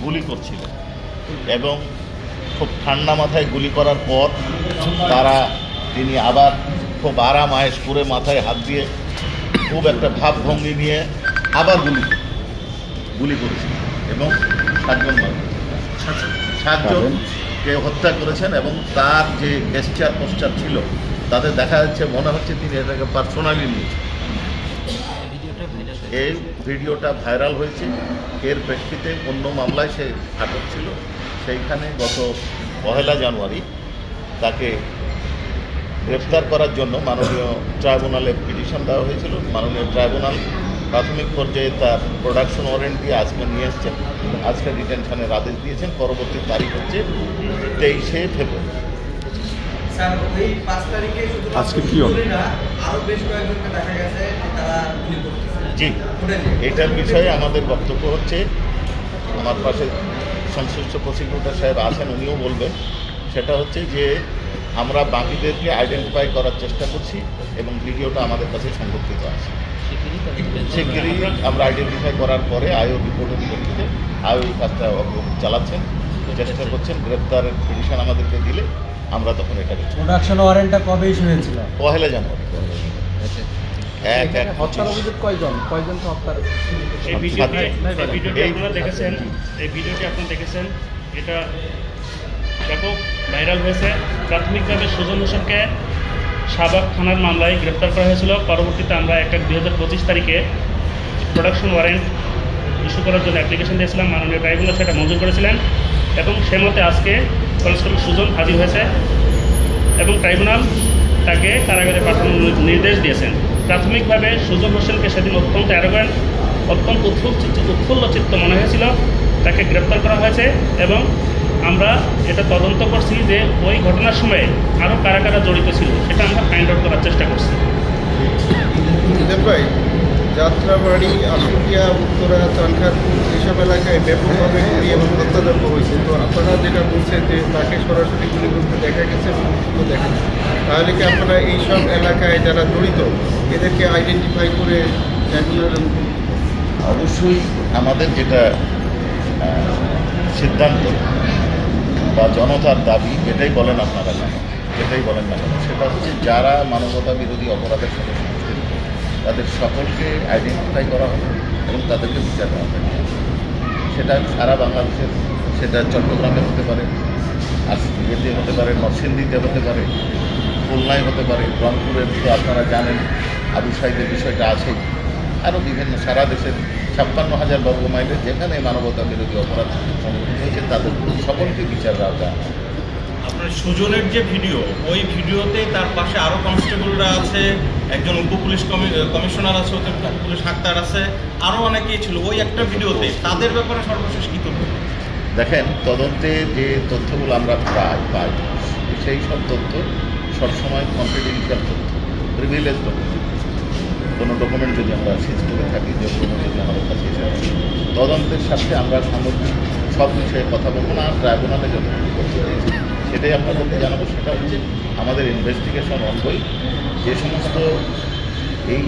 গুলি করছিলেন এবং খুব ঠান্ডা মাথায় গুলি করার পর তিনি আবার খুব আরাম আয়েশ করে মাথায় হাত দিয়ে খুব একটা ভাবভঙ্গি নিয়ে আবার গুলি করেছেন এবং 7জনকে হত্যা করেছেন এবং তার যে গেস্টার পোস্টার ছিল তাদের দেখা যাচ্ছে মনে হচ্ছে তিনি এটাকে পার্সোনালি নিয়েছেন। এই ভিডিওটা ভাইরাল হয়েছে, এর প্রেক্ষিতে অন্য মামলায় সে আটক ছিল, সেইখানে গত 1 জানুয়ারি তাকে গ্রেফতার করার জন্য মাননীয় ট্রাইব্যুনালে পিটিশন দেওয়া হয়েছিল। মাননীয় ট্রাইব্যুনাল প্রাথমিক পর্যায়ে তার প্রোডাকশন ওয়ারেন্ট দিয়ে আজকে নিয়ে এসছেন, আজকে ডিটেনশনের আদেশ দিয়েছেন। পরবর্তী তারিখ হচ্ছে 23শে ফেব্রুয়ারি। আজকে কি জি, এটার বিষয়ে আমাদের বক্তব্য হচ্ছে, আমার পাশে সংশ্লিষ্ট প্রসিকিউটর সাহেব আছেন, উনিও বলবেন। সেটা হচ্ছে যে আমরা বাকিদেরকে আইডেন্টিফাই করার চেষ্টা করছি এবং ভিডিওটা আমাদের কাছে সংরক্ষিত আছে। শিগগিরই আমরা আইডেন্টিফাই করার পরে আয়ো রিপোর্টের প্রেক্ষিতে আয়ো এই কাজটা চালাচ্ছেন, চেষ্টা করছেন। গ্রেপ্তারের পিটিশন আমাদেরকে দিলে আমরা তখন এটাকে প্রোডাকশন ওয়ারেন্টটা কবে ইস্যু হয়েছিল? 1 জানুয়ারি। হত্যার অভিযোগ কয়জন তো হত্যার? এই ভিডিওটি আপনারা দেখেছেন, এটা ব্যাপক ভাইরাল হয়েছে। প্রাথমিকভাবে সুজন হোসেনকে শাহবাগ থানার মামলায় গ্রেপ্তার করা হয়েছিল। পরবর্তীতে আমরা 1/2025 তারিখে প্রোডাকশন ওয়ারেন্ট ইস্যু করার জন্য অ্যাপ্লিকেশন দিয়েছিলাম, মাননীয় ট্রাইব্যুনাল সেটা মঞ্জুর করেছিলেন এবং সে মতে আজকে কনস্টেবল সুজন হাজির হয়েছে এবং ট্রাইব্যুনাল তাকে কারাগারে পাঠানোর নির্দেশ দিয়েছেন। প্রাথমিকভাবে সুজন হোসেনকে সেদিন অত্যন্ত অ্যারোগ্যান্ট, অত্যন্ত উৎফুল্ল চিত্ত মনে হয়েছিল, তাকে গ্রেপ্তার করা হয়েছে এবং আমরা এটা তদন্ত করছি যে ওই ঘটনার সময়ে আরও কারা কারা জড়িত ছিল সেটা আমরা ফাইন্ড আউট করার চেষ্টা করছি। ভাই, যাত্রাবাড়ি, আশুলিয়া, উত্তরা, চানখারপুর এসব এলাকায় ব্যাপকভাবে গুলি এবং হত্যাযজ্ঞ হয়েছে। তো আপনারা যেটা বলছেন যে তাকে সরাসরি গুলি করতে দেখা গেছে এবং দেখা গেছে, তাহলে কি আপনারা এইসব এলাকায় যারা জড়িত এদেরকে আইডেন্টিফাই করে অবশ্যই আমাদের যেটা সিদ্ধান্ত বা জনতার দাবি, যেটাই বলেন আপনারা কেন, যেটাই বলেন না কেন, সেটা হচ্ছে যারা মানবতা বিরোধী অপরাধের সাথে সংশ্লিষ্ট তাদের সকলকে আইডেন্টিফাই করা হবে এবং তাদেরকে বিচার করা হবে। সেটা সারা বাংলাদেশের, সেটা চট্টগ্রামে হতে পারে, ইয়েতে হতে পারে, নরসিংদীতে হতে পারে, খুলনায় হতে পারে, রংপুরের তো আপনারা জানেন আবু সাইদের বিষয়টা আছেই, আরও বিভিন্ন সারা দেশের 56,000 বর্গ মাইলের যেখানে মানবতা বিরোধী অপরাধ সংঘটিত হয়েছে তাদের সকলকে বিচার আওতায় আনা। আপনার সুজনের যে ভিডিও, ওই ভিডিওতে তার পাশে আরও কনস্টেবলরা আছে, একজন উপপুলিশ কমিশনার আছে, পুলিশ ডাক্তার আছে, আরও অনেকেই ছিল ওই একটা ভিডিওতে। তাদের ব্যাপারে সর্বশেষ কী তথ্য? দেখেন, তদন্তে যে তথ্যগুলো আমরা পাই সেই সব তথ্য সবসময় কনফিডেন্সিয়াল তথ্য, প্রিভিলেজ ডকুমেন্ট। কোনো ডকুমেন্ট যদি আমরা সিজ করে থাকি, যে ডকুমেন্ট যদি আমাদের কাছে এসে তদন্তের সাথে আমরা সামগ্রিক সব বিষয়ে কথা বলবো না। ট্রাইব্যুনালে যতটুকু তথ্য দিয়েছি সেটাই আপনাদেরকে জানাবো। সেটা হচ্ছে আমাদের ইনভেস্টিগেশন অনগোয়িং। যে সমস্ত এই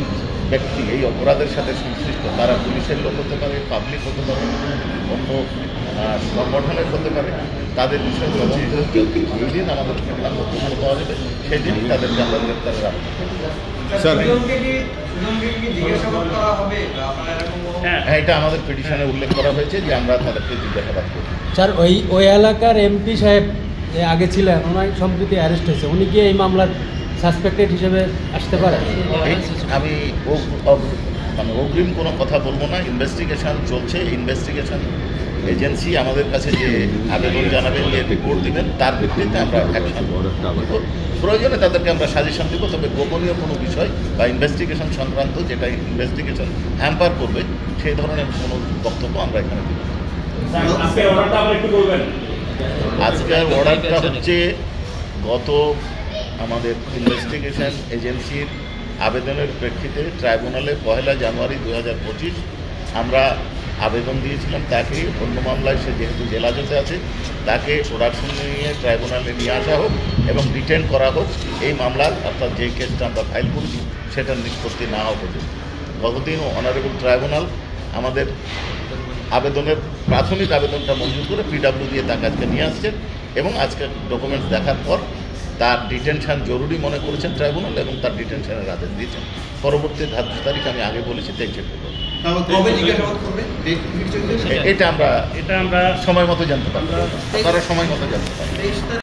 ব্যক্তি এই অপরাধের সাথে সংশ্লিষ্ট তারা পুলিশের লোক হতে পারে, পাবলিক হতে পারে, অন্য সংগঠনের হতে পারে, তাদের বিষয়ে তদন্ত হচ্ছে। যেদিন আমাদের তথ্য পাওয়া যাবে সেদিনই তাদেরকে আমরা গ্রেপ্তার রাখবো। হ্যাঁ, এটা আমাদের পিটিশনে উল্লেখ করা হয়েছে যে আমরা তাদেরকে জিজ্ঞাসাবাদ করি। স্যার, ওই এলাকার এমপি সাহেব আগে ছিলেন, ওনার সম্প্রতি অ্যারেস্ট হয়েছে, উনি কি এই মামলার সাসপেক্টেড হিসেবে আসতে পারে? আমি অগ্রিম কোনো কথা বলবো না। ইনভেস্টিগেশন চলছে। ইনভেস্টিগেশন এজেন্সি আমাদের কাছে যে আবেদন জানাবেন, যে রিপোর্ট দেবেন, তার ভিত্তিতে আমরা অ্যাকশন প্রয়োজনে তাদেরকে আমরা সাজেশন দেবো। তবে গোপনীয় কোনো বিষয় বা ইনভেস্টিগেশন সংক্রান্ত যেটা ইনভেস্টিগেশন হ্যাম্পার করবে সেই ধরনের কোনো বক্তব্য আমরা এখানে দেব। আজকের অর্ডারটা হচ্ছে গত আমাদের ইনভেস্টিগেশন এজেন্সির আবেদনের প্রেক্ষিতে ট্রাইব্যুনালে 1 জানুয়ারি 2025 আমরা আবেদন দিয়েছিলাম তাকে। অন্য মামলায় সে যেহেতু জেলাজতে আছে তাকে প্রোডাকশন নিয়ে ট্রাইব্যুনালে নিয়ে আসা হোক এবং ডিটেন করা হোক। এই মামলার অর্থাৎ যে কেসটা আমরা ফাইল করছি সেটার নিষ্পত্তি না হওয়া পর্যন্ত। গতদিন অনারেবল ট্রাইব্যুনাল আমাদের আবেদনের প্রাথমিক আবেদনটা মঞ্জুর করে পিডব্লিউ দিয়ে তাকে আজকে নিয়ে আসছেন এবং আজকে ডকুমেন্টস দেখার পর তার ডিটেনশন জরুরি মনে করেছেন ট্রাইব্যুনাল এবং তার ডিটেনশনের আদেশ দিয়েছেন। পরবর্তী ধার্য তারিখ আমি আগে বলেছি 23 সেপ্টেম্বর। এটা আমরা এটা আমরা সময় মতো জানতে পারবো, আপনারা সময় মতো জানতে পারবেন।